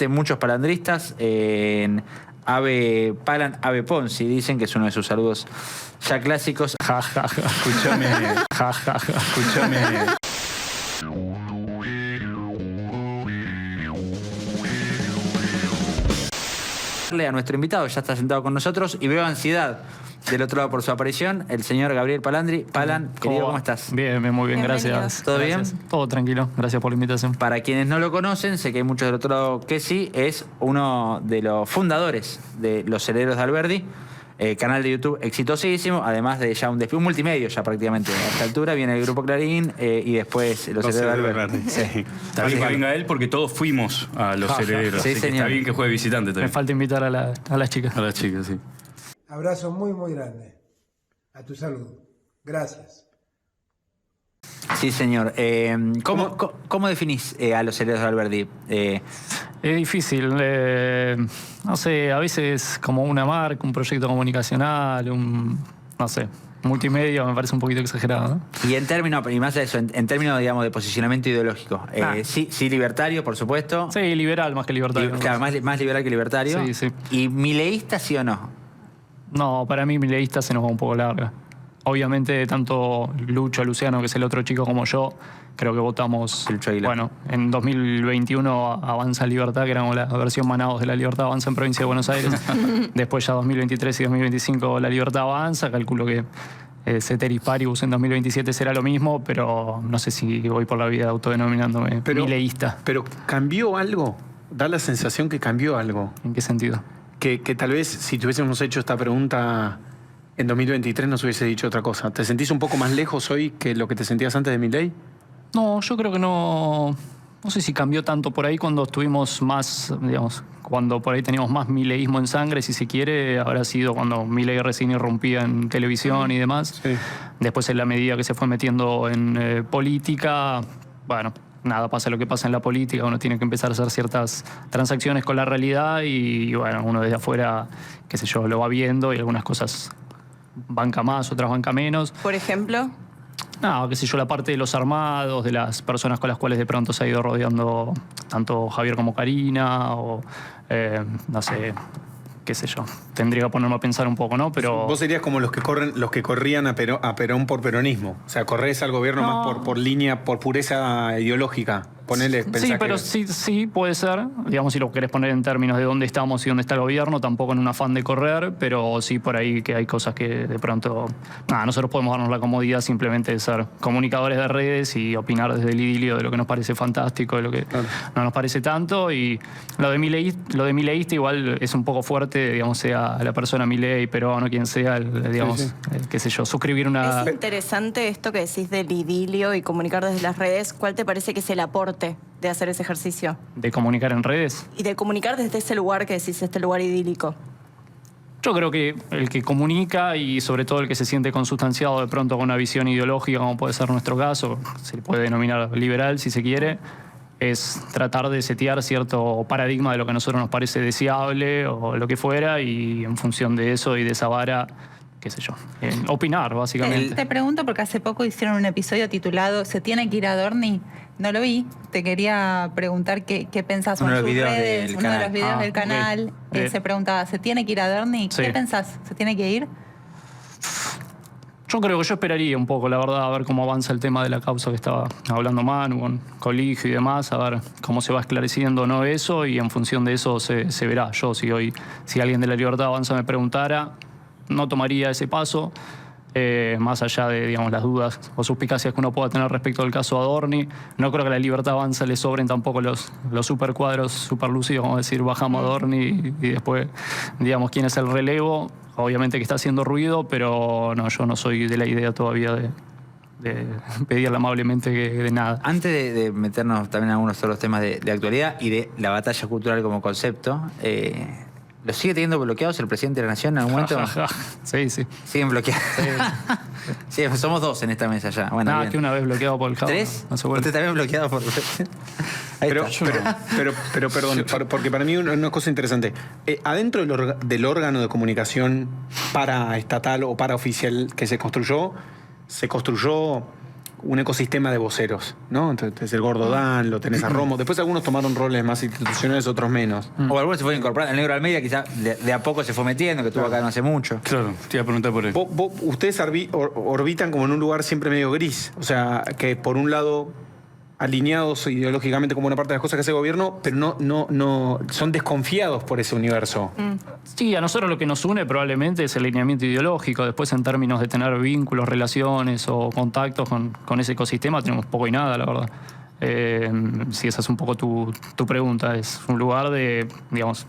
muchos palandristas. En Ave Palan, Ave Ponzi, dicen que es uno de sus saludos ya clásicos. Ja, ja, ja. Escúchame. Ja, ja, ja. Escúchame. A nuestro invitado, ya está sentado con nosotros y veo ansiedad del otro lado por su aparición, el señor Gabriel Palandri. Palan, querido, ¿cómo estás? Bien, muy bien, gracias. ¿Todo bien? Todo tranquilo, gracias por la invitación. Para quienes no lo conocen, sé que hay muchos del otro lado que sí, es uno de los fundadores de Los Herederos de Alberdi, canal de YouTube exitosísimo, además de ya un multimedio ya prácticamente. A esta altura viene el Grupo Clarín y después Los Herederos de Alberdi. Sí. Está bien que venga él porque todos fuimos a Los Herederos. Sí, así que señor. está bien que juegue visitante también. Me falta invitar a las chicas. A las chicas, sí. Abrazo muy, muy grande. A tu salud. Gracias. Sí, señor. ¿Cómo definís a Los Herederos de Alberdi? Es difícil, no sé, a veces como una marca, un proyecto comunicacional, no sé, multimedia me parece un poquito exagerado, ¿no? Y en términos, y más de eso, en términos, digamos, de posicionamiento ideológico. Sí, libertario, por supuesto. Sí, liberal más que libertario. Claro, más liberal que libertario. Sí, sí. ¿Y mileísta, sí o no? No, para mí mileísta se nos va un poco larga. Obviamente, tanto Luciano, que es el otro chico, como yo, creo que votamos. Bueno, en 2021 Avanza Libertad, que éramos la versión Manaos de La Libertad Avanza en Provincia de Buenos Aires. Después, ya 2023 y 2025, La Libertad Avanza. Calculo que Ceteris Paribus en 2027 será lo mismo, pero no sé si voy por la vida autodenominándome mileísta. Pero ¿cambió algo? Da la sensación que cambió algo. ¿En qué sentido? Que tal vez si tuviésemos hecho esta pregunta en 2023 nos hubiese dicho otra cosa. ¿Te sentís un poco más lejos hoy que lo que te sentías antes de Milei? No, yo creo que no. No sé si cambió tanto por ahí cuando estuvimos más, digamos, cuando por ahí teníamos más mileísmo en sangre, si se quiere, habrá sido cuando Milei recién irrumpía en televisión y demás. Sí. Después, en la medida que se fue metiendo en política, bueno, nada, pasa lo que pasa en la política, uno tiene que empezar a hacer ciertas transacciones con la realidad y bueno, uno desde afuera, qué sé yo, lo va viendo y algunas cosas banca más, otras banca menos. Por ejemplo. No, qué sé yo, la parte de los armados, de las personas con las cuales de pronto se ha ido rodeando tanto Javier como Karina, o no sé, qué sé yo. Tendría que ponerme a pensar un poco, ¿no? Pero vos serías como los que corrían a Perón por peronismo. O sea, corres al gobierno No. más por línea, por pureza ideológica. Ponele, sí, pero sí puede ser. Digamos, si lo querés poner en términos de dónde estamos y dónde está el gobierno, tampoco en un afán de correr, pero sí por ahí que hay cosas que de pronto... Nada, nosotros podemos darnos la comodidad simplemente de ser comunicadores de redes y opinar desde el idilio de lo que nos parece fantástico, de lo que no nos parece tanto. Y lo de mileísta igual es un poco fuerte, digamos, sea la persona Milei, Perón o quien sea, digamos, qué sé yo, suscribir una... Es interesante esto que decís del idilio y comunicar desde las redes. ¿Cuál te parece que es el aporte de hacer ese ejercicio? ¿De comunicar en redes? Y de comunicar desde ese lugar que decís, este lugar idílico. Yo creo que el que comunica y sobre todo el que se siente consustanciado de pronto con una visión ideológica, como puede ser nuestro caso, se le puede denominar liberal si se quiere, es tratar de setear cierto paradigma de lo que a nosotros nos parece deseable o lo que fuera, y en función de eso y de esa vara, qué sé yo, opinar básicamente. Te pregunto porque hace poco hicieron un episodio titulado ¿Se tiene que ir a Dorni? No lo vi. Te quería preguntar qué pensás Uno en de los sus videos redes, del uno de canal. los videos del Ok. canal. Se preguntaba, ¿se tiene que ir a Dorni? Sí. ¿Qué pensás? ¿Se tiene que ir? Yo creo que yo esperaría un poco, la verdad, a ver cómo avanza el tema de la causa que estaba hablando Manu, con Coligio y demás, a ver cómo se va esclareciendo o no eso, y en función de eso se verá. Yo, si alguien de La Libertad Avanza me preguntara, no tomaría ese paso, más allá de, digamos, las dudas o suspicacias que uno pueda tener respecto al caso Adorni. No creo que a La Libertad Avanza le sobren tampoco los super cuadros super lúcidos, como decir, bajamos a Adorni y después, digamos, quién es el relevo. Obviamente que está haciendo ruido, pero no, yo no soy de la idea todavía de pedirle amablemente de nada. Antes de meternos también en algunos otros temas de actualidad y de la batalla cultural como concepto, ¿lo sigue teniendo bloqueados el presidente de la Nación en algún momento? Sí. Siguen bloqueados. Sí, somos dos en esta mesa ya. Bueno, Nada, bien. que una vez bloqueado por el Java. ¿Tres? No se vuelve. Usted también bloqueado por... Ahí Pero está. perdón, porque para mí una cosa interesante. Adentro del órgano de comunicación paraestatal o paraoficial que se construyó un ecosistema de voceros, ¿no? Entonces tenés el Gordo Dan, lo tenés a Romo. Después algunos tomaron roles más institucionales, otros menos. O algunos se fueron incorporando. El Negro Almeida quizá de a poco se fue metiendo, que estuvo acá no hace mucho. Claro, te iba a preguntar por él. Ustedes orbitan como en un lugar siempre medio gris. O sea, que por un lado alineados ideológicamente como una parte de las cosas que hace el gobierno, pero no son desconfiados por ese universo. Sí, a nosotros lo que nos une probablemente es el alineamiento ideológico. Después, en términos de tener vínculos, relaciones o contactos con ese ecosistema, tenemos poco y nada, la verdad. Si esa es un poco tu pregunta. Es un lugar de, digamos,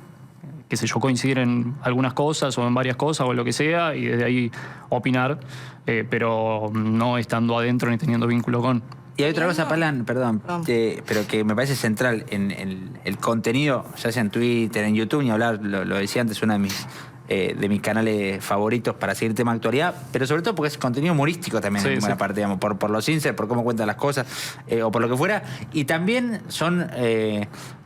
qué sé yo, coincidir en algunas cosas o en varias cosas o en lo que sea, y desde ahí opinar, pero no estando adentro ni teniendo vínculo con... Y hay otra cosa, Palan, perdón, pero que me parece central en el contenido, ya sea en Twitter, en YouTube, ni hablar, lo decía antes, uno de mis canales favoritos para seguir tema de actualidad, pero sobre todo porque es contenido humorístico también, en buena parte, digamos, por los inserts, por cómo cuentan las cosas, o por lo que fuera. Y también son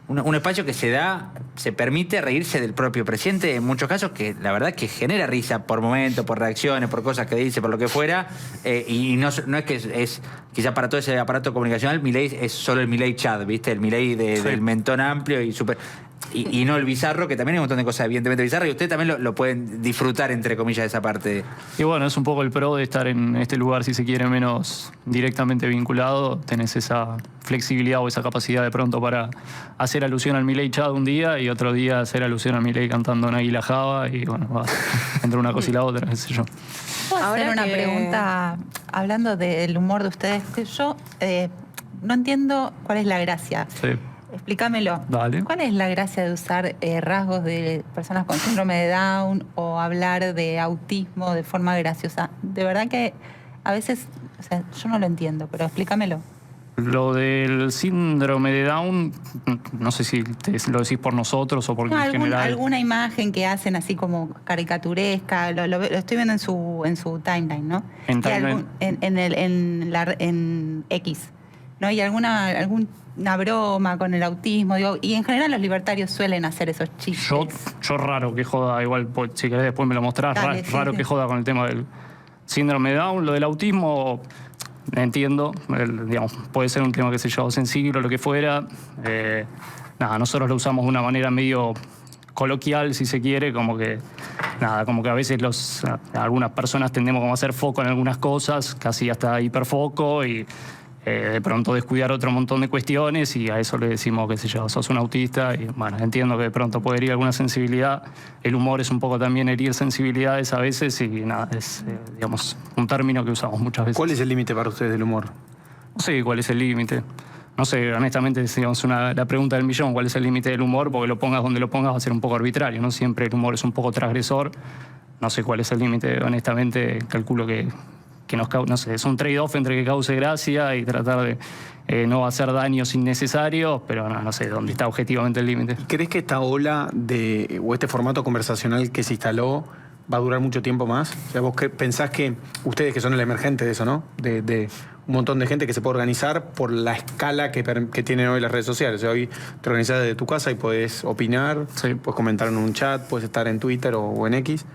un espacio que se permite reírse del propio presidente en muchos casos, que la verdad que genera risa por momentos, por reacciones, por cosas que dice, por lo que fuera, y no es que es quizá para todo ese aparato comunicacional, Milei es solo el Milei chat, ¿viste? El Milei del mentón amplio y súper... Y no el bizarro, que también hay un montón de cosas evidentemente bizarras, y ustedes también lo pueden disfrutar, entre comillas, de esa parte. Y bueno, es un poco el pro de estar en este lugar, si se quiere, menos directamente vinculado. Tenés esa flexibilidad o esa capacidad de pronto para hacer alusión al Milei Chat un día y otro día hacer alusión al Milei cantando en Águila Java, y bueno, va entre una cosa y la otra, qué sé yo. ¿Puedo hacer una pregunta hablando del humor de ustedes? Que yo no entiendo cuál es la gracia. Sí. Explícamelo. Dale. ¿Cuál es la gracia de usar rasgos de personas con síndrome de Down o hablar de autismo de forma graciosa? De verdad que a veces, o sea, yo no lo entiendo, pero explícamelo. Lo del síndrome de Down, no sé si lo decís por nosotros o porque en general... Alguna imagen que hacen así como caricaturesca, lo estoy viendo en su timeline, ¿no? ¿En timeline? En X, ¿no? Y alguna broma con el autismo, digo, y en general los libertarios suelen hacer esos chistes. Yo raro que joda, igual si querés después me lo mostrás, Dale, raro sí. que joda con el tema del síndrome de Down. Lo del autismo, entiendo, digamos, puede ser un tema, que sé yo, sensible o lo que fuera. Nosotros lo usamos de una manera medio coloquial, si se quiere, como que a veces algunas personas tendemos como a hacer foco en algunas cosas, casi hasta hiperfoco, y de pronto descuidar otro montón de cuestiones, y a eso le decimos, qué sé yo, sos un autista. Y bueno, entiendo que de pronto puede herir alguna sensibilidad. El humor es un poco también herir sensibilidades a veces, y es, digamos, un término que usamos muchas veces. ¿Cuál es el límite para ustedes del humor? No sé cuál es el límite. No sé, honestamente, digamos, la pregunta del millón, ¿cuál es el límite del humor? Porque lo pongas donde lo pongas va a ser un poco arbitrario, ¿no? Siempre el humor es un poco transgresor. No sé cuál es el límite, honestamente, calculo que no sé, es un trade-off entre que cause gracia y tratar de no hacer daños innecesarios, pero no sé dónde está objetivamente el límite. ¿Crees que esta ola o este formato conversacional que se instaló va a durar mucho tiempo más? O sea, vos pensás que ustedes, que son el emergente de eso, ¿no? De un montón de gente que se puede organizar por la escala que tienen hoy las redes sociales. O sea, hoy te organizás desde tu casa y puedes opinar, Sí. puedes comentar en un chat, puedes estar en Twitter o en X.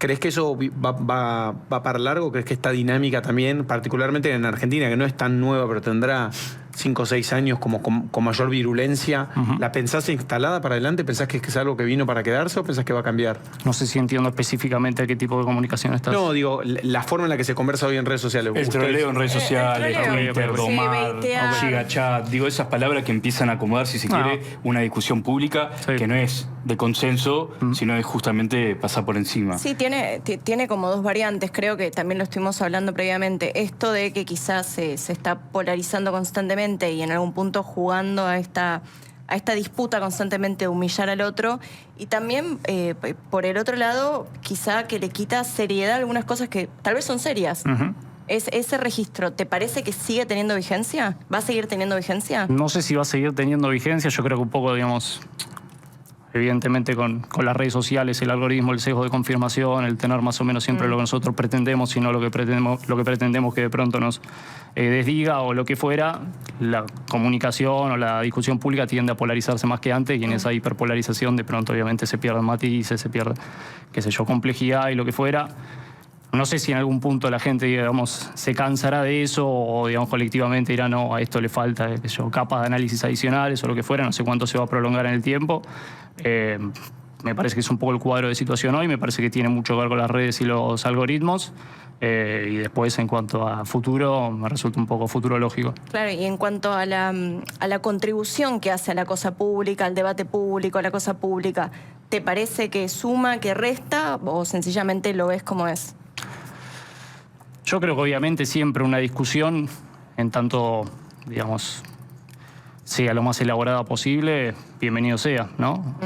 ¿Crees que eso va para largo? ¿Crees que esta dinámica también, particularmente en Argentina, que no es tan nueva, pero tendrá 5 o 6 años con mayor virulencia, ¿la pensás instalada para adelante? ¿Pensás que es algo que vino para quedarse o pensás que va a cambiar? No sé si entiendo específicamente a qué tipo de comunicación estás. No, digo, la forma en la que se conversa hoy en redes sociales. El troleo en redes sociales, troleo. Twitter, Sí, domar, baitear. gigachat, digo, esas palabras que empiezan a acomodar, si se quiere, una discusión pública Sí. que no es de consenso, sino es justamente pasar por encima. Sí, tiene como dos variantes, creo que también lo estuvimos hablando previamente. Esto de que quizás se está polarizando constantemente y en algún punto jugando a esta disputa constantemente de humillar al otro. Y también, por el otro lado, quizá que le quita seriedad a algunas cosas que tal vez son serias. Ese registro, ¿te parece que sigue teniendo vigencia? ¿Va a seguir teniendo vigencia? No sé si va a seguir teniendo vigencia. Yo creo que un poco, digamos, evidentemente con las redes sociales, el algoritmo, el sesgo de confirmación, el tener más o menos siempre lo que nosotros pretendemos, sino lo que pretendemos que de pronto nos desdiga o lo que fuera, la comunicación o la discusión pública tiende a polarizarse más que antes, y en esa hiperpolarización de pronto obviamente se pierden matices, se pierde, qué sé yo, complejidad y lo que fuera. No sé si en algún punto la gente, digamos, se cansará de eso o, digamos, colectivamente dirá, no, a esto le falta, qué sé yo, capas de análisis adicionales o lo que fuera, no sé cuánto se va a prolongar en el tiempo. Me parece que es un poco el cuadro de situación hoy, me parece que tiene mucho que ver con las redes y los algoritmos. Y después, en cuanto a futuro, me resulta un poco futurológico. Claro, y en cuanto a la contribución que hace a la cosa pública, al debate público, a la cosa pública, ¿te parece que suma, que resta o sencillamente lo ves como es? Yo creo que obviamente siempre una discusión, en tanto, digamos, sea lo más elaborada posible, bienvenido sea, ¿no?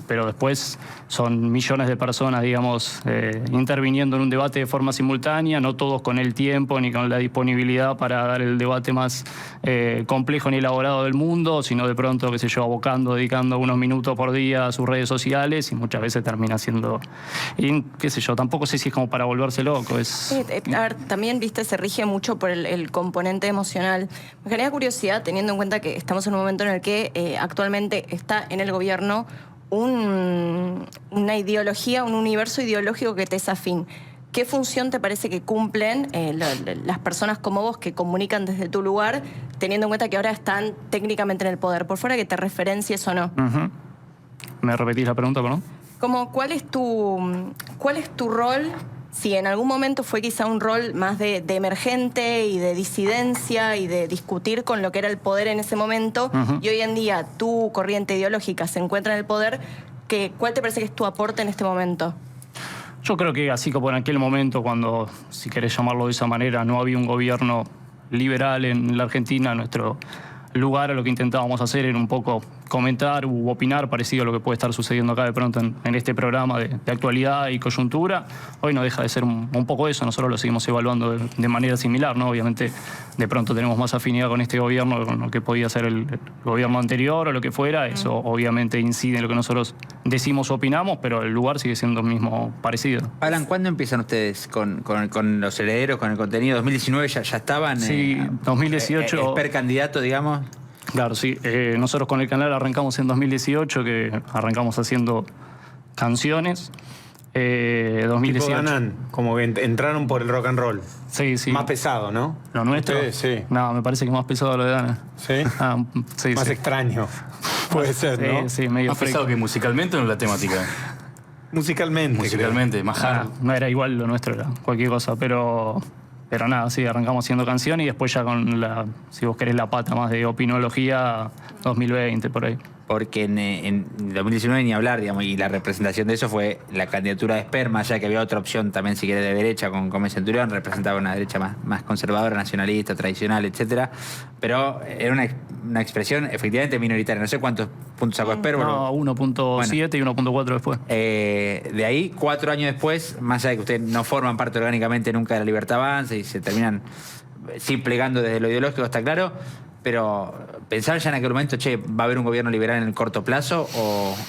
Pero después son millones de personas, digamos, interviniendo en un debate de forma simultánea, no todos con el tiempo ni con la disponibilidad para dar el debate más complejo ni elaborado del mundo, sino de pronto, qué sé yo, dedicando unos minutos por día a sus redes sociales y muchas veces termina siendo, y, qué sé yo, tampoco sé si es como para volverse loco. Sí, a ver, también, viste, se rige mucho por el componente emocional. Me genera curiosidad, teniendo en cuenta que estamos en un momento en el que actualmente está en el gobierno una ideología, un universo ideológico que te es afín. ¿Qué función te parece que cumplen las personas como vos que comunican desde tu lugar, teniendo en cuenta que ahora están técnicamente en el poder? Por fuera que te referencies o no. ¿Me repetís la pregunta, perdón? ¿Cuál es tu rol? Si en algún momento fue quizá un rol más de emergente y de disidencia y de discutir con lo que era el poder en ese momento, y hoy en día tu corriente ideológica se encuentra en el poder, ¿cuál te parece que es tu aporte en este momento? Yo creo que así como en aquel momento, cuando, si querés llamarlo de esa manera, no había un gobierno liberal en la Argentina, nuestro lugar a lo que intentábamos hacer era un poco comentar u opinar parecido a lo que puede estar sucediendo acá de pronto en este programa de actualidad y coyuntura. Hoy no deja de ser un poco eso, nosotros lo seguimos evaluando de manera similar, ¿no? Obviamente de pronto tenemos más afinidad con este gobierno, con lo que podía ser el gobierno anterior o lo que fuera, eso obviamente incide en lo que nosotros decimos o opinamos, pero el lugar sigue siendo el mismo parecido. Alan, ¿cuándo empiezan ustedes con los herederos, con el contenido? ¿2019 ya estaban? Sí, 2018. ¿Expert candidato, digamos? Claro, sí. Nosotros con el canal arrancamos en 2018, que arrancamos haciendo canciones. 2018. Tipo Danán, como que entraron por el rock and roll. Sí, sí. Más pesado, ¿no? ¿Lo nuestro? Ustedes, sí. No, me parece que más pesado lo de Dana. ¿Sí? Sí, Más sí. extraño. Puede ser, ¿no? Sí, medio ¿Más pesado que musicalmente o en la temática? Musicalmente. Musicalmente, más hard. No era igual lo nuestro, era cualquier cosa, pero nada, sí, arrancamos haciendo canciones y después ya con si vos querés, la pata más de opinología, 2020, por ahí. Porque en 2019 ni hablar, digamos, y la representación de eso fue la candidatura de Esperma, ya que había otra opción también, si querés, de derecha, con Gómez Centurión, representaba una derecha más conservadora, nacionalista, tradicional, etcétera. Pero era una expresión efectivamente minoritaria. No sé cuántos puntos sacó Esperma. No, 1.7 y 1.4 después. De ahí, 4 años después, más allá de que ustedes no forman parte orgánicamente nunca de la Libertad Avanza y se terminan sí plegando desde lo ideológico, está claro, pero ¿pensaron ya en aquel momento, va a haber un gobierno liberal en el corto plazo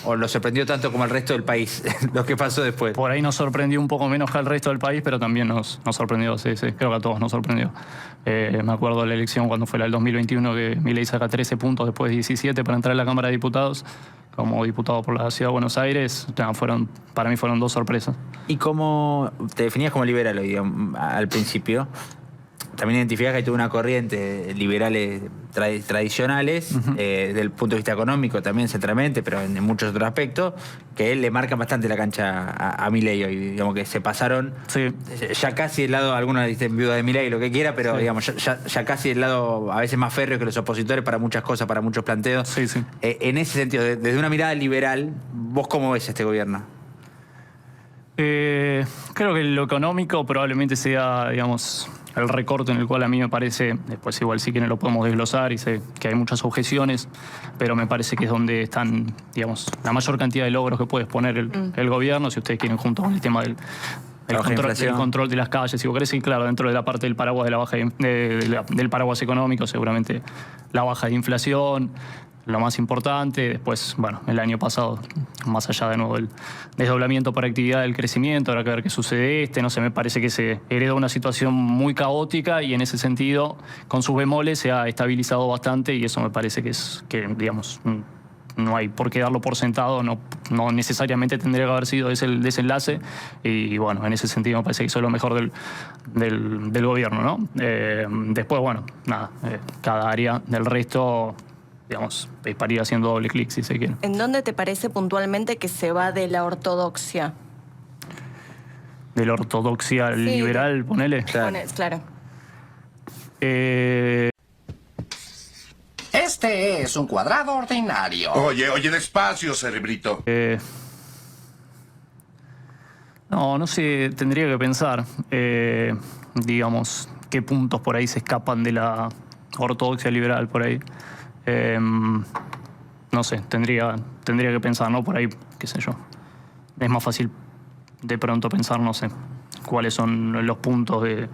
o lo sorprendió tanto como al resto del país lo que pasó después? Por ahí nos sorprendió un poco menos que al resto del país, pero también nos sorprendió, sí, creo que a todos nos sorprendió. Me acuerdo de la elección cuando fue la del 2021, que Milei saca 13 puntos después de 17 para entrar a la Cámara de Diputados. Como diputado por la Ciudad de Buenos Aires, para mí fueron 2 sorpresas. ¿Y cómo te definías como liberal hoy, al principio? También identificás que hay toda una corriente de liberales tradicionales, desde el punto de vista económico también centralmente, pero en muchos otros aspectos, que le marcan bastante la cancha a Milei hoy. Digamos que se pasaron ya casi del lado, algunos dicen viuda de Milei, lo que quiera, pero digamos ya casi del lado a veces más férreo que los opositores para muchas cosas, para muchos planteos. Sí, sí. En ese sentido, desde una mirada liberal, ¿vos cómo ves este gobierno? Creo que lo económico probablemente sea, digamos, el recorte en el cual a mí me parece, después igual sí que no lo podemos desglosar y sé que hay muchas objeciones, pero me parece que es donde están, digamos, la mayor cantidad de logros que puede exponer el gobierno, si ustedes quieren, junto con el tema del control de las calles, si vos querés, sí, claro, dentro de la parte del paraguas de la baja del paraguas económico, seguramente la baja de inflación, lo más importante. Después, bueno, el año pasado, más allá de nuevo del desdoblamiento por actividad del crecimiento, habrá que ver qué sucede no sé, me parece que se heredó una situación muy caótica y en ese sentido, con sus bemoles, se ha estabilizado bastante y eso me parece que digamos, no hay por qué darlo por sentado, no necesariamente tendría que haber sido ese el desenlace, y bueno, en ese sentido me parece que eso es lo mejor del gobierno, ¿no? Después, bueno, nada, cada área del resto, digamos, es para ir haciendo doble clic, si se quiere. ¿En dónde te parece puntualmente que se va de la ortodoxia? De la ortodoxia liberal, ponele. Claro. Este es un cuadrado ordinario. Oye, despacio, cerebrito. No sé, tendría que pensar, digamos, qué puntos por ahí se escapan de la ortodoxia liberal por ahí. No sé, tendría que pensar, ¿no? Por ahí, qué sé yo. Es más fácil de pronto pensar, no sé, cuáles son los puntos de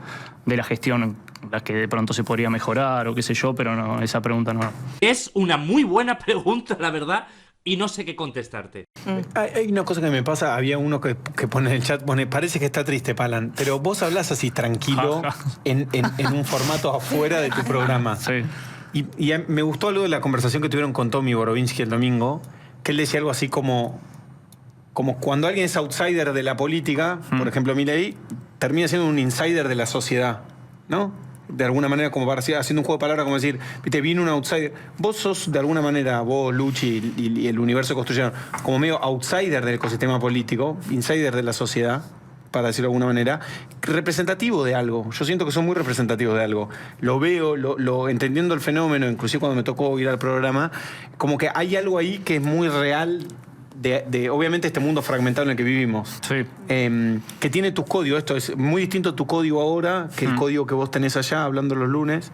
la gestión en las que de pronto se podría mejorar o qué sé yo, pero no, esa pregunta no. Es una muy buena pregunta, la verdad, y no sé qué contestarte. Hay una cosa que me pasa, había uno que pone en el chat, parece que está triste, Palan, pero vos hablás así tranquilo en un formato afuera de tu programa. Sí. Y me gustó algo de la conversación que tuvieron con Tommy Borovinsky el domingo, que él decía algo así como cuando alguien es outsider de la política, por ejemplo Milei, termina siendo un insider de la sociedad, ¿no? De alguna manera, como haciendo un juego de palabras, como decir, viste, viene un outsider. Vos sos, de alguna manera, vos, Luchi y el universo que construyeron, como medio outsider del ecosistema político, insider de la sociedad, para decirlo de alguna manera, representativo de algo. Yo siento que son muy representativos de algo. Lo veo, entendiendo el fenómeno, inclusive cuando me tocó ir al programa, como que hay algo ahí que es muy real de obviamente este mundo fragmentado en el que vivimos. Sí. Que tiene tus códigos. Esto es muy distinto tu código ahora que el código que vos tenés allá, hablando los lunes.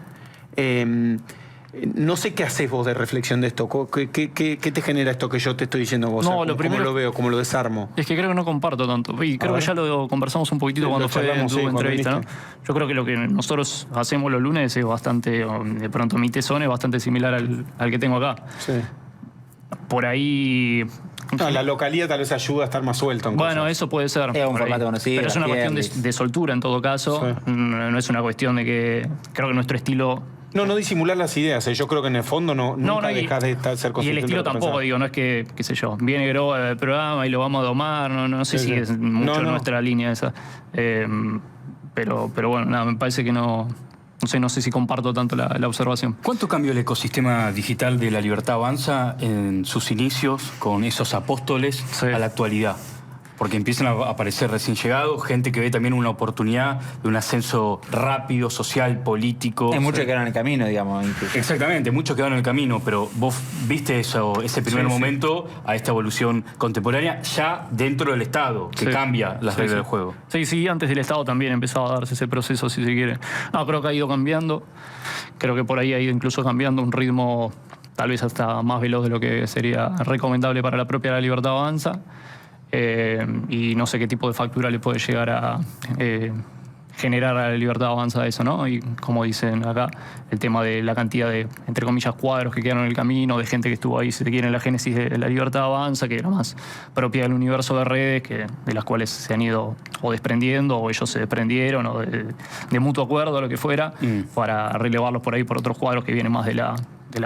No sé qué haces vos de reflexión de esto. ¿Qué te genera esto que yo te estoy diciendo vos? No, o sea, lo primero, ¿cómo lo veo? ¿Cómo lo desarmo? Es que creo que no comparto tanto. Y creo que ya lo conversamos un poquitito cuando fue en tu entrevista, ¿no? Yo creo que lo que nosotros hacemos los lunes es bastante, de pronto mi tesón es bastante similar al que tengo acá. Sí. Por ahí... No, la localidad tal vez ayuda a estar más suelto. Bueno, eso puede ser. Es un formato conocido. Pero es una cuestión de soltura en todo caso. Sí. No es una cuestión de que... Creo que nuestro estilo... No disimular las ideas. Yo creo que en el fondo nunca dejas de ser consciente. Y el estilo tampoco, digo, no es que, qué sé yo, viene Groba el programa y lo vamos a domar. No sé si es mucho nuestra línea esa. Pero bueno, nada, me parece que no sé si comparto tanto la observación. ¿Cuánto cambió el ecosistema digital de La Libertad Avanza en sus inicios con esos apóstoles a la actualidad? Porque empiezan a aparecer recién llegados, gente que ve también una oportunidad de un ascenso rápido, social, político. Hay muchos que quedaron en el camino, digamos. Incluso. Exactamente, muchos quedaron en el camino, pero vos viste ese primer momento a esta evolución contemporánea ya dentro del Estado, que cambia las reglas del juego. Sí, antes del Estado también empezaba a darse ese proceso, si se quiere. No, creo que ha ido cambiando. Creo que por ahí ha ido incluso cambiando un ritmo tal vez hasta más veloz de lo que sería recomendable para la propia La Libertad Avanza. Y no sé qué tipo de factura le puede llegar a generar a La Libertad Avanza eso, ¿no? Y como dicen acá, el tema de la cantidad de, entre comillas, cuadros que quedaron en el camino, de gente que estuvo ahí, si te quiere, en la génesis de La Libertad Avanza, que era más propia del universo de redes, de las cuales se han ido o desprendiendo, o ellos se desprendieron, o de mutuo acuerdo, lo que fuera, para relevarlos por ahí por otros cuadros que vienen más de la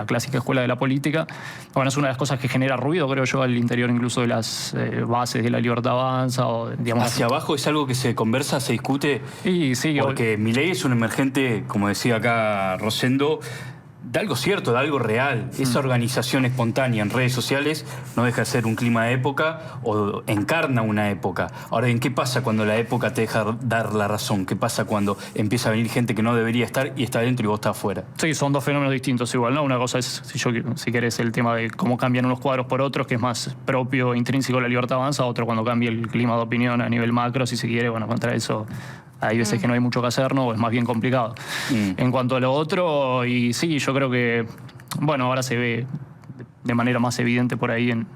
clásica escuela de la política. Bueno, es una de las cosas que genera ruido, creo yo, al interior incluso de las bases de La Libertad Avanza. O, digamos, hacia abajo es algo que se conversa, se discute. Sí, porque Milei es un emergente, como decía acá Rosendo, de algo cierto, de algo real. Esa organización espontánea en redes sociales no deja de ser un clima de época o encarna una época. Ahora, ¿en qué pasa cuando la época te deja dar la razón? ¿Qué pasa cuando empieza a venir gente que no debería estar y está dentro y vos estás afuera? Sí, son dos fenómenos distintos igual, ¿no? Una cosa es, si querés, el tema de cómo cambian unos cuadros por otros, que es más propio, intrínseco de La Libertad Avanza, otro cuando cambia el clima de opinión a nivel macro, si se quiere, bueno, contra eso... Hay veces que no hay mucho que hacer, ¿no? Es más bien complicado. En cuanto a lo otro, y sí, yo creo que, bueno, ahora se ve de manera más evidente por ahí en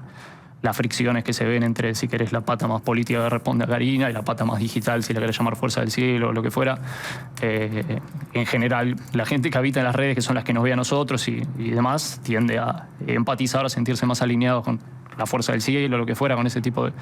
las fricciones que se ven entre, si querés, la pata más política que responde a Karina y la pata más digital, si la querés llamar Fuerza del Cielo o lo que fuera. En general, la gente que habita en las redes, que son las que nos ve a nosotros y demás, tiende a empatizar, a sentirse más alineados la Fuerza del Cielo, lo que fuera, con ese tipo de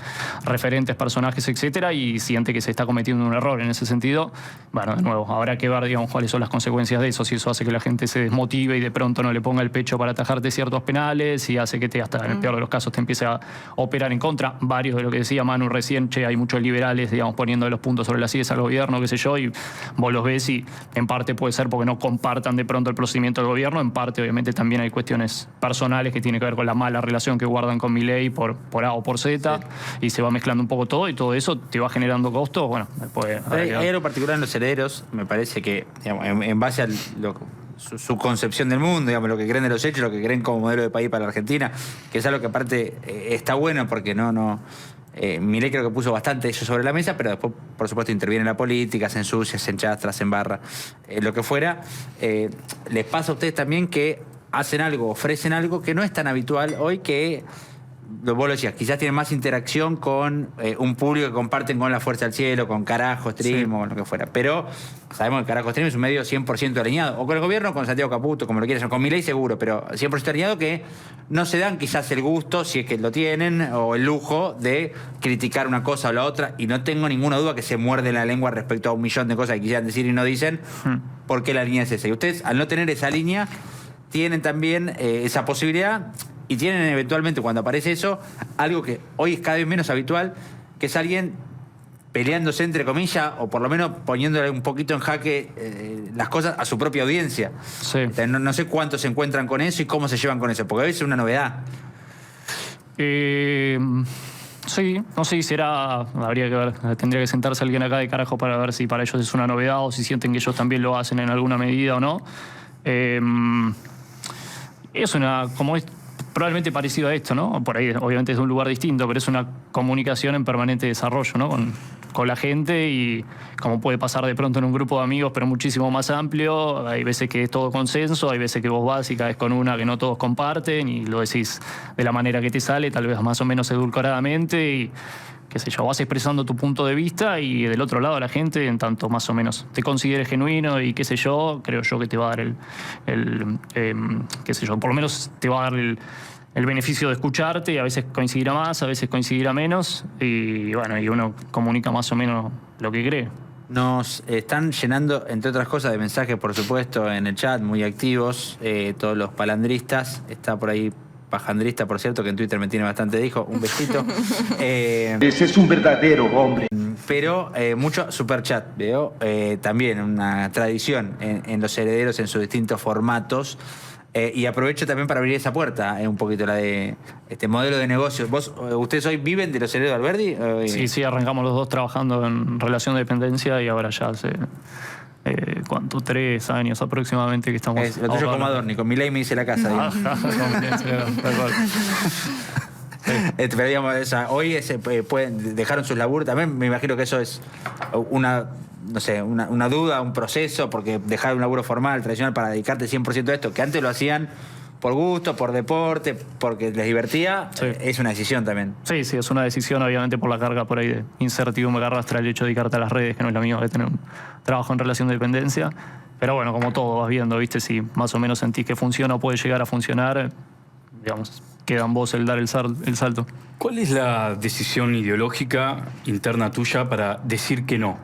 referentes, personajes, etcétera, y siente que se está cometiendo un error en ese sentido. Bueno, de nuevo, habrá que ver, digamos, cuáles son las consecuencias de eso, si eso hace que la gente se desmotive y de pronto no le ponga el pecho para atajarte ciertos penales, y hace que hasta en el peor de los casos te empiece a operar en contra. Varios de lo que decía Manu recién, hay muchos liberales, digamos, poniendo los puntos sobre las sillas al gobierno, qué sé yo, y vos los ves y en parte puede ser porque no compartan de pronto el procedimiento del gobierno, en parte obviamente también hay cuestiones personales que tienen que ver con la mala relación que guardan con Milei por A o por Z, y se va mezclando un poco todo, y todo eso te va generando costos. Bueno, después hay algo particular en los herederos, me parece que, digamos, en base a su concepción del mundo, digamos, lo que creen de los hechos, lo que creen como modelo de país para la Argentina, que es algo que aparte está bueno porque Milei creo que puso bastante eso sobre la mesa, pero después, por supuesto, interviene en la política, se ensucia, se enchastra, se embarra, lo que fuera. ¿Les pasa a ustedes también que hacen algo, ofrecen algo que no es tan habitual hoy, que vos lo decías, quizás tienen más interacción con un público que comparten con la Fuerza del Cielo, con Carajo, Stream o lo que fuera? Pero sabemos que Carajo Stream es un medio 100% alineado, o con el gobierno, con Santiago Caputo, como lo quieras, con Milei seguro, pero 100% alineado, que no se dan quizás el gusto, si es que lo tienen, o el lujo de criticar una cosa o la otra, y no tengo ninguna duda que se muerden la lengua respecto a un millón de cosas que quisieran decir y no dicen, porque la línea es esa. Y ustedes, al no tener esa línea, tienen también esa posibilidad. Y tienen eventualmente, cuando aparece eso, algo que hoy es cada vez menos habitual, que es alguien peleándose, entre comillas, o por lo menos poniéndole un poquito en jaque las cosas a su propia audiencia. Sí. No sé cuántos se encuentran con eso y cómo se llevan con eso, porque a veces es una novedad. Sí, no sé si será, habría que ver, tendría que sentarse alguien acá de Carajo para ver si para ellos es una novedad o si sienten que ellos también lo hacen en alguna medida o no. Es como es probablemente parecido a esto, ¿no? Por ahí obviamente es de un lugar distinto, pero es una comunicación en permanente desarrollo, ¿no? Con la gente, y como puede pasar de pronto en un grupo de amigos, pero muchísimo más amplio. Hay veces que es todo consenso, hay veces que vos vas y caes con una que no todos comparten y lo decís de la manera que te sale, tal vez más o menos edulcoradamente, y qué sé yo, vas expresando tu punto de vista, y del otro lado la gente, en tanto más o menos te considere genuino y qué sé yo, creo yo que te va a dar qué sé yo, por lo menos te va a dar el beneficio de escucharte, y a veces coincidirá más, a veces coincidirá menos, y bueno, y uno comunica más o menos lo que cree. Nos están llenando, entre otras cosas, de mensajes, por supuesto, en el chat, muy activos, todos los palandristas. Está por ahí Pajandrista, por cierto, que en Twitter me tiene bastante dijo. Un besito. Ese es un verdadero hombre. Pero mucho superchat, veo. También una tradición en los herederos en sus distintos formatos. Y aprovecho también para abrir esa puerta, un poquito la de este modelo de negocios. ¿Ustedes hoy viven de los herederos de Alberdi? Sí, arrancamos los dos trabajando en relación de dependencia, y ahora ya hace... ¿cuánto? 3 años aproximadamente que estamos... Lo tuyo como Adorni, con Milei me hice la casa. Pero digamos, hoy dejaron sus laburos. También me imagino que eso es una duda, un proceso, porque dejar un laburo formal, tradicional, para dedicarte 100% a esto, que antes lo hacían por gusto, por deporte, porque les divertía, es una decisión también. Sí, es una decisión, obviamente, por la carga por ahí de incertidumbre que arrastra el hecho de dedicarte a las redes, que no es lo mismo que tener un trabajo en relación de dependencia. Pero bueno, como todo, vas viendo, ¿viste? Si más o menos sentís que funciona o puede llegar a funcionar, digamos, queda en vos el dar el salto. ¿Cuál es la decisión ideológica interna tuya para decir que no?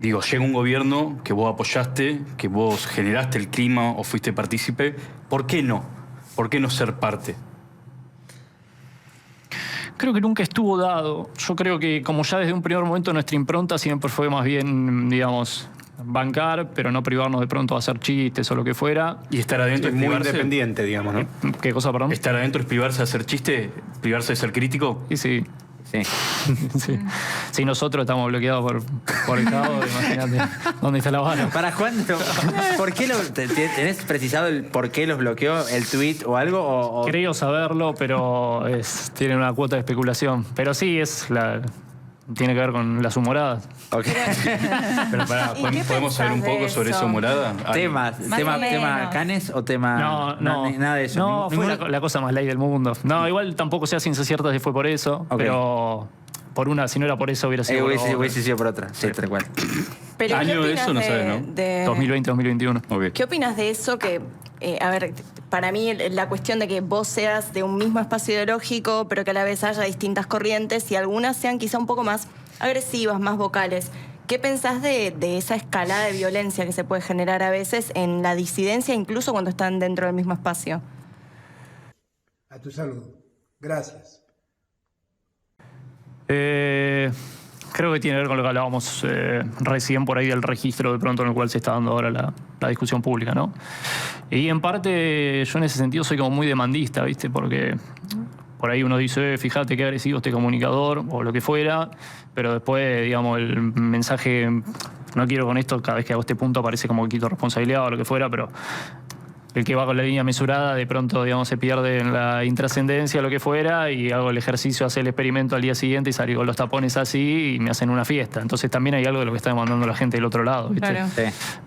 Digo, llega un gobierno que vos apoyaste, que vos generaste el clima o fuiste partícipe. ¿Por qué no? ¿Por qué no ser parte? Creo que nunca estuvo dado. Yo creo que, como ya desde un primer momento, nuestra impronta siempre fue más bien, digamos, bancar, pero no privarnos de pronto a hacer chistes o lo que fuera. Y estar adentro es muy privarse. independiente, digamos, ¿no? ¿Qué cosa, perdón? Estar adentro es privarse de hacer chiste, privarse de ser crítico. Y sí. Sí. Si nosotros estamos bloqueados por el cabo, imagínate dónde está la bala. ¿Para cuándo? ¿Por qué tenés precisado el por qué los bloqueó el tweet o algo? Creo saberlo, pero tiene una cuota de especulación. Pero sí, tiene que ver con las humoradas. Okay. Pero ¿podemos saber un poco sobre esa humorada? ¿Tema canes o tema...? No, nada de eso. No, fue la cosa más light del mundo. No, igual tampoco sea ciencia cierta si fue por eso, pero si no era por eso hubiera sido hubiese sido por otra. Sí, tal cual. Pero, Año de eso no sabes, ¿no? 2020-2021. Ok. ¿Qué opinas de eso? Que, a ver, para mí la cuestión de que vos seas de un mismo espacio ideológico, pero que a la vez haya distintas corrientes y algunas sean quizá un poco más agresivas, más vocales. ¿Qué pensás de esa escalada de violencia que se puede generar a veces en la disidencia, incluso cuando están dentro del mismo espacio? A tu salud. Gracias. Creo que tiene que ver con lo que hablábamos recién por ahí del registro de pronto en el cual se está dando ahora la discusión pública, ¿no? Y en parte yo en ese sentido soy como muy demandista, ¿viste? Porque por ahí uno dice, fíjate qué agresivo este comunicador o lo que fuera, pero después, digamos, el mensaje, no quiero con esto, cada vez que hago este punto parece como que quito responsabilidad o lo que fuera, pero el que va con la línea mesurada de pronto, digamos, se pierde en la intrascendencia o lo que fuera y hago el ejercicio, hacer el experimento al día siguiente y salgo con los tapones así y me hacen una fiesta. Entonces también hay algo de lo que está demandando la gente del otro lado, ¿viste? Claro. Sí.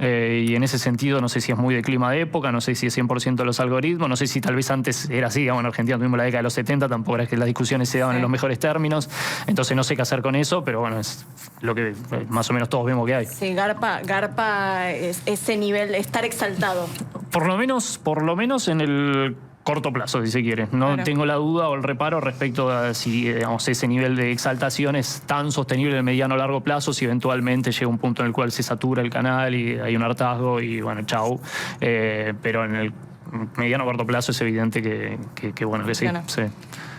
Y en ese sentido no sé si es muy de clima de época, no sé si es 100% los algoritmos, no sé si tal vez antes era así, digamos, en Argentina tuvimos la década de los 70, tampoco era que las discusiones se daban en los mejores términos, entonces no sé qué hacer con eso, pero bueno, es lo que más o menos todos vemos que hay. Sí, garpa es ese nivel, estar exaltado. Por lo menos en el corto plazo, si se quiere. No Claro. tengo la duda o el reparo respecto a si, digamos, ese nivel de exaltación es tan sostenible en el mediano o largo plazo, si eventualmente llega un punto en el cual se satura el canal y hay un hartazgo y bueno, chau. Pero en el mediano o corto plazo es evidente que bueno, que sí. Claro. Sí.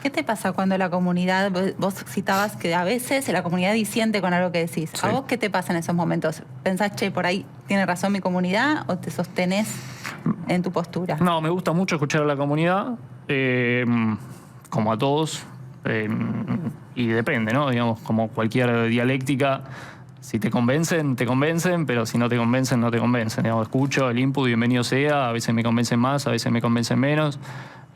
¿Qué te pasa cuando la comunidad, vos citabas que a veces la comunidad disiente con algo que decís? Sí. ¿A vos qué te pasa en esos momentos? ¿Pensás, che, por ahí tiene razón mi comunidad o te sostenés en tu postura? No, me gusta mucho escuchar a la comunidad, como a todos, y depende, ¿no? Digamos, como cualquier dialéctica, si te convencen, pero si no te convencen, no te convencen. Digamos, escucho el input, bienvenido sea, a veces me convencen más, a veces me convencen menos.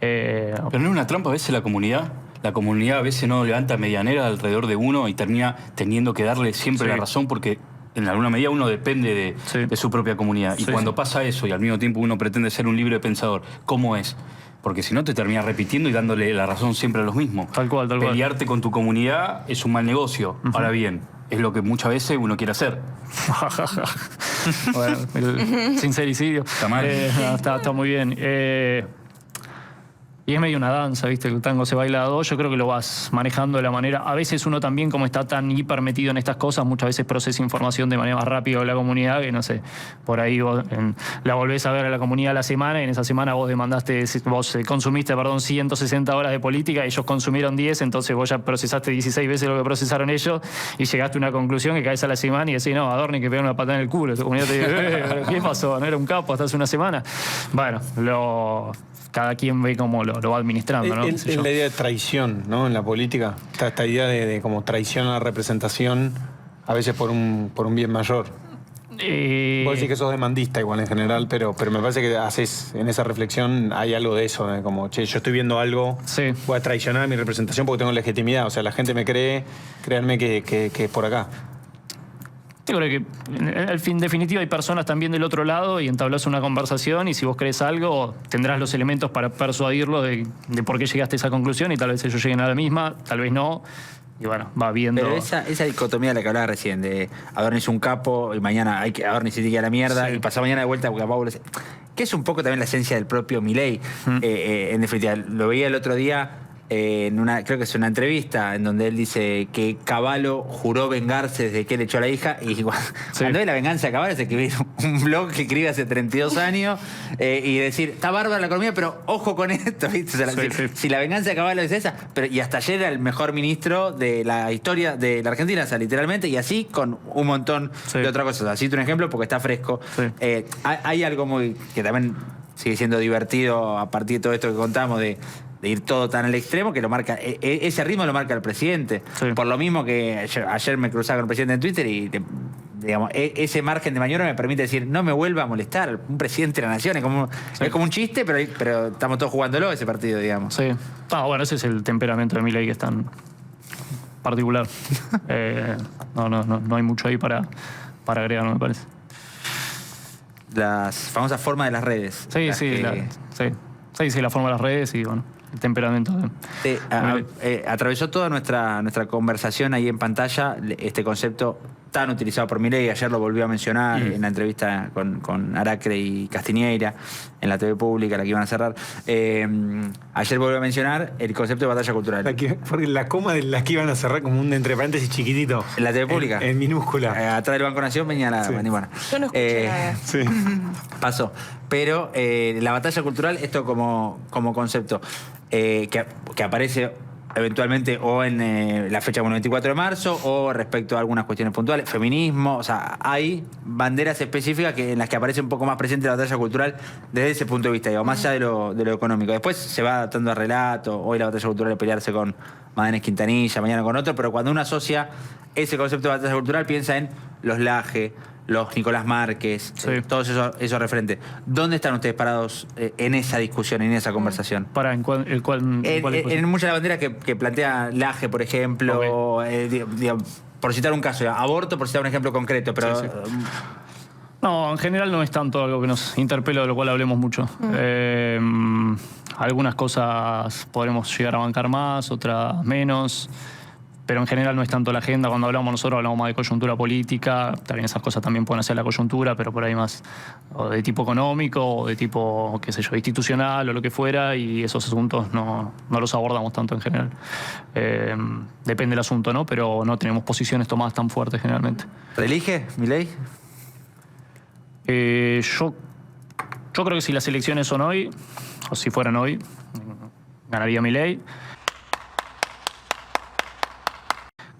Pero no es una trampa a veces la comunidad. La comunidad a veces no levanta medianera alrededor de uno y termina teniendo que darle siempre la razón porque en alguna medida uno depende de su propia comunidad. Y cuando pasa eso y al mismo tiempo uno pretende ser un libre pensador, ¿cómo es? Porque si no te terminas repitiendo y dándole la razón siempre a los mismos. Tal cual. Pelearte con tu comunidad es un mal negocio. Ahora bien, es lo que muchas veces uno quiere hacer. Bueno, el sincericidio. Está mal. Está muy bien. Y es medio una danza, ¿viste? El tango se baila a dos. Yo creo que lo vas manejando de la manera... A veces uno también, como está tan hiper metido en estas cosas, muchas veces procesa información de manera más rápida de la comunidad, que no sé, por ahí vos la volvés a ver a la comunidad a la semana y en esa semana vos consumiste 160 horas de política y ellos consumieron 10, entonces vos ya procesaste 16 veces lo que procesaron ellos y llegaste a una conclusión que caes a la semana y decís, no, Adorni que pega una patada en el culo. Tu comunidad te dice, ¿qué pasó? ¿No era un capo hasta hace una semana? Bueno, cada quien ve cómo lo va administrando, ¿no? Es la idea de traición, ¿no? En la política. Esta idea de como traición a la representación, a veces por un bien mayor. Vos decís que sos demandista igual en general, pero me parece que haces en esa reflexión hay algo de eso, ¿eh? Como, che, yo estoy viendo algo, voy a traicionar mi representación porque tengo legitimidad. O sea, la gente me cree, créanme que es por acá. Yo creo que en definitiva hay personas también del otro lado y entablas una conversación y si vos crees algo tendrás los elementos para persuadirlo de por qué llegaste a esa conclusión y tal vez ellos lleguen a la misma, tal vez no. Y bueno, va viendo... Pero esa dicotomía de la que hablaba recién, de Adorni es un capo y mañana Adorni se tiene que ir a la mierda y pasa mañana de vuelta porque Pablo... Que es un poco también la esencia del propio Milei. En definitiva, lo veía el otro día... creo que es una entrevista en donde él dice que Cavallo juró vengarse desde que él echó a la hija y cuando ve la venganza de Cavallo es escribir un blog que escribe hace 32 años y decir, está bárbara la economía, pero ojo con esto, ¿viste? O sea, si la venganza de Cavallo es esa, y hasta ayer era el mejor ministro de la historia de la Argentina, o sea, literalmente, y así con un montón de otras cosas. Así te un ejemplo porque está fresco. Hay algo que también sigue siendo divertido a partir de todo esto que contamos de ir todo tan al extremo que lo marca, ese ritmo lo marca el presidente. Por lo mismo que ayer me cruzaba con el presidente en Twitter y digamos, ese margen de maniobra me permite decir, no me vuelva a molestar un presidente de la nación. Es como un chiste, pero estamos todos jugándolo ese partido, digamos. Sí. Bueno, ese es el temperamento de Milei que es tan particular. No hay mucho ahí para agregar, me parece. Las famosas formas de las redes. Sí, la forma de las redes y bueno, el temperamento. Atravesó toda nuestra conversación ahí en pantalla este concepto tan utilizado por Milei. Ayer lo volvió a mencionar en la entrevista con Aracre y Castiñeira en la TV pública, la que iban a cerrar. Ayer volvió a mencionar el concepto de batalla cultural. Porque la coma de las que iban a cerrar como un entre paréntesis chiquitito. En la TV pública. En minúscula. Atrás del Banco Nación venía la... Sí. Bueno, Yo no escuché nada. Sí. pasó. Pero la batalla cultural, esto como concepto, que aparece eventualmente o en la fecha como el 24 de marzo o respecto a algunas cuestiones puntuales, feminismo, o sea, hay banderas específicas en las que aparece un poco más presente la batalla cultural desde ese punto de vista, digo, más allá de lo económico. Después se va adaptando a relato, hoy la batalla cultural es pelearse con Magallanes Quintanilla, mañana con otro, pero cuando uno asocia ese concepto de batalla cultural piensa en los Laje, los Nicolás Márquez, todos esos referentes. ¿Dónde están ustedes parados en esa discusión, en esa conversación? ¿En muchas de las banderas que plantea Laje, por ejemplo, por citar un caso, aborto, por citar un ejemplo concreto, pero... Sí. No, en general no es tanto algo que nos interpela, de lo cual hablemos mucho. Algunas cosas podremos llegar a bancar más, otras menos. Pero en general no es tanto la agenda. Cuando hablamos nosotros hablamos más de coyuntura política. También esas cosas también pueden ser la coyuntura, pero por ahí más o de tipo económico o de tipo, qué sé yo, institucional o lo que fuera. Y esos asuntos no los abordamos tanto en general. Depende del asunto, ¿no? Pero no tenemos posiciones tomadas tan fuertes generalmente. ¿Reelige, Milei? Yo creo que si las elecciones son hoy, o si fueran hoy, ganaría Milei.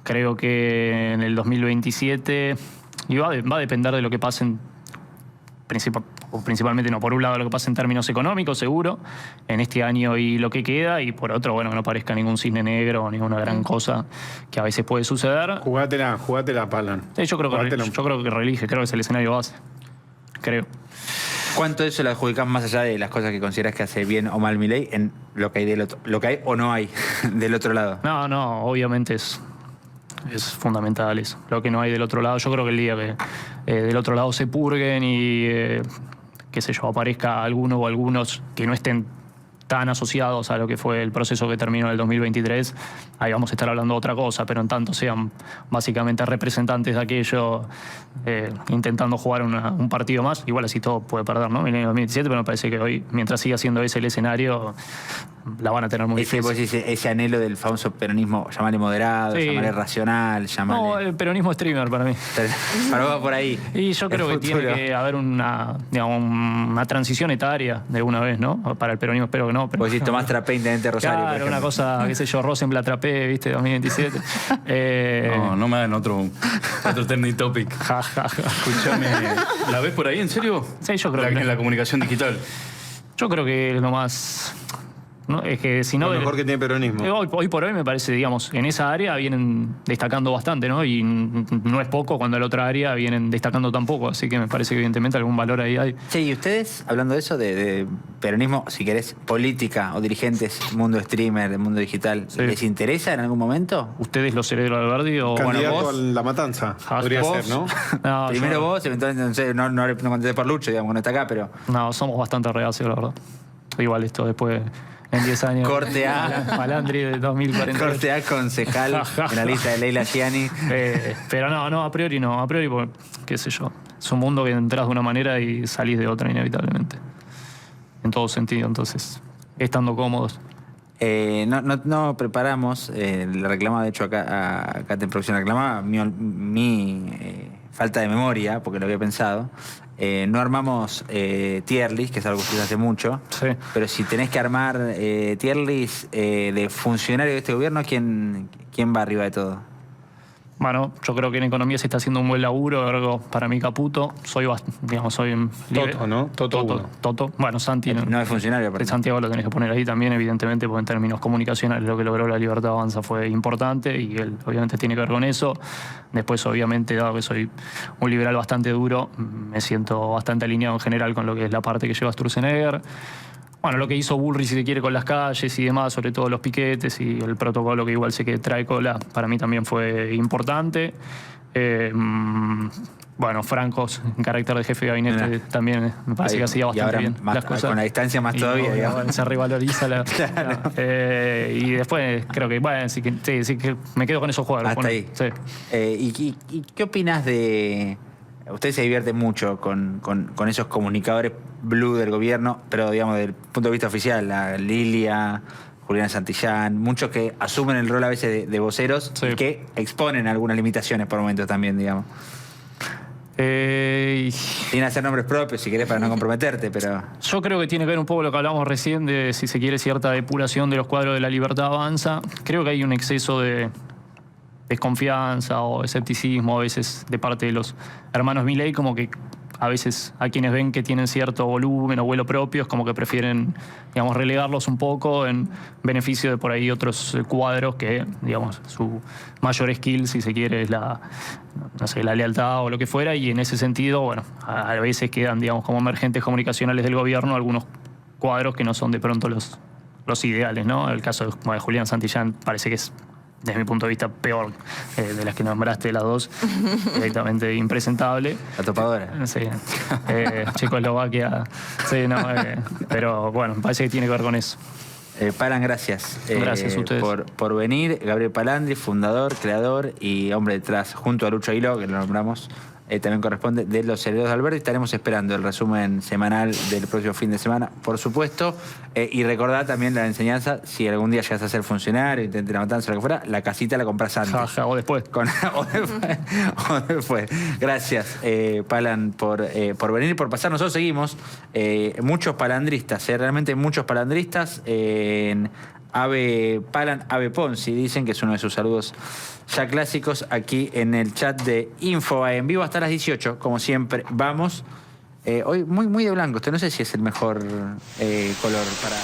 Creo que en el 2027, y va a depender de lo que pase, principalmente no, por un lado lo que pase en términos económicos, seguro, en este año y lo que queda, y por otro, bueno, que no parezca ningún cisne negro o ninguna gran cosa que a veces puede suceder. Jugátela, Palan. Yo creo que reelige, creo que es el escenario base. Creo. ¿Cuánto de eso lo adjudicás más allá de las cosas que consideras que hace bien o mal Milei en lo que hay del otro, lo que hay o no hay del otro lado? No, obviamente es fundamental eso. Lo que no hay del otro lado, yo creo que el día que del otro lado se purguen y qué sé yo, aparezca alguno o algunos que no estén tan asociados a lo que fue el proceso que terminó en el 2023, ahí vamos a estar hablando de otra cosa, pero en tanto sean básicamente representantes de aquello intentando jugar un partido más, igual así todo puede perder, ¿no? En el 2017, pero me parece que hoy, mientras siga siendo ese el escenario, la van a tener muy difícil. Ese anhelo del famoso peronismo, llamarle moderado, llamarle racional, llamarle... No, el peronismo streamer para mí. Para vos por ahí. Y yo creo que tiene que haber una transición etaria de una vez, ¿no? Para el peronismo espero que no. Pero... Vos decís Tomás Trapé, intendente de Rosario. Claro, una cosa, qué sé yo, Rosenblatt Trapé, ¿viste? 2027. No me hagan otro trending topic. Escúchame, ¿la ves por ahí, en serio? Sí, yo creo que en la comunicación digital. Yo creo que es lo más... ¿no? Es que si no... Lo mejor que tiene peronismo. Hoy por hoy me parece, digamos, en esa área vienen destacando bastante, ¿no? Y no es poco cuando en la otra área vienen destacando tan poco, así que me parece que evidentemente algún valor ahí hay. Sí, y ustedes, hablando de eso, de peronismo, si querés, política o dirigentes, mundo streamer, mundo digital, ¿les interesa en algún momento? ¿Ustedes los herederos de Alberdi o...? Candidato Bueno, vos, a la matanza, podría ser, ¿no? No, primero vos, eventualmente, no sé, no contesté por Lucho, digamos, no está acá, pero... No, somos bastante reacios, la verdad. Igual esto después... En 10 años. Corte A. Palandri de 2040. Corte A, concejal en la lista de Leila Gianni. Pero no, a priori no. A priori, porque, qué sé yo. Es un mundo que entras de una manera y salís de otra, inevitablemente. En todo sentido, entonces, estando cómodos. No preparamos, le reclamaba, de hecho, acá en producción reclamaba mi falta de memoria, porque lo había pensado. No armamos tier list, que es algo que se hace mucho, sí. Pero si tenés que armar tier list de funcionarios de este gobierno, ¿quién va arriba de todo? Bueno, yo creo que en economía se está haciendo un buen laburo, ergo, para mí Caputo, soy Toto, ¿no? Toto. Bueno, Santi no es funcionario, pero Santiago lo tenés que poner ahí también, evidentemente, porque en términos comunicacionales lo que logró la Libertad Avanza fue importante y él obviamente tiene que ver con eso. Después, obviamente, dado que soy un liberal bastante duro, me siento bastante alineado en general con lo que es la parte que lleva Sturzenegger. Bueno, lo que hizo Bullrich, si se quiere, con las calles y demás, sobre todo los piquetes y el protocolo que igual sé que trae cola, para mí también fue importante. Bueno, Francos, en carácter de jefe de gabinete, también me parece que hacía bastante bien las cosas. Con la distancia más todavía, digamos. Bueno, se revaloriza la... Claro. Y después creo que, bueno, sí que me quedo con esos jugadores. Hasta ahí. Sí. ¿Y qué opinas de...? Usted se divierte mucho con esos comunicadores blue del gobierno, pero digamos, desde el punto de vista oficial, la Lilia, Juliana Santillán, muchos que asumen el rol a veces de voceros y que exponen algunas limitaciones por momentos también, digamos. Tiene que hacer nombres propios si querés para no comprometerte, pero... Yo creo que tiene que ver un poco lo que hablamos recién de, si se quiere, cierta depuración de los cuadros de La Libertad Avanza. Creo que hay un exceso de desconfianza o escepticismo a veces de parte de los hermanos Milei, como que a veces a quienes ven que tienen cierto volumen o vuelo propio, es como que prefieren, digamos, relegarlos un poco en beneficio de por ahí otros cuadros que, digamos, su mayor skill, si se quiere, es la lealtad o lo que fuera, y en ese sentido, bueno, a veces quedan, digamos, como emergentes comunicacionales del gobierno algunos cuadros que no son de pronto los ideales, ¿no? El caso de Julián Santillán parece que es, desde mi punto de vista, peor de las que nombraste, las dos, directamente impresentable. La topadora. Sí. Checoslovaquia. Sí, no, pero bueno, me parece que tiene que ver con eso. Palan, gracias. Gracias a ustedes. Por venir. Gabriel Palandri, fundador, creador y hombre detrás, junto a Lucho Aguiló, que lo nombramos, también corresponde, de Los Herederos de Alberdi. Estaremos esperando el resumen semanal del próximo fin de semana, por supuesto. Y recordad también la enseñanza, si algún día llegas a ser funcionario, intentes la matanza o lo que fuera, la casita la compras antes. O después. O después. Gracias, Palan, por venir y por pasar. Nosotros seguimos muchos palandristas, realmente muchos palandristas en Palan Ave Ponzi, dicen que es uno de sus saludos ya clásicos aquí en el chat de Info en vivo hasta las 18, como siempre. Vamos. Hoy muy de blanco. Usted no sé si es el mejor color para...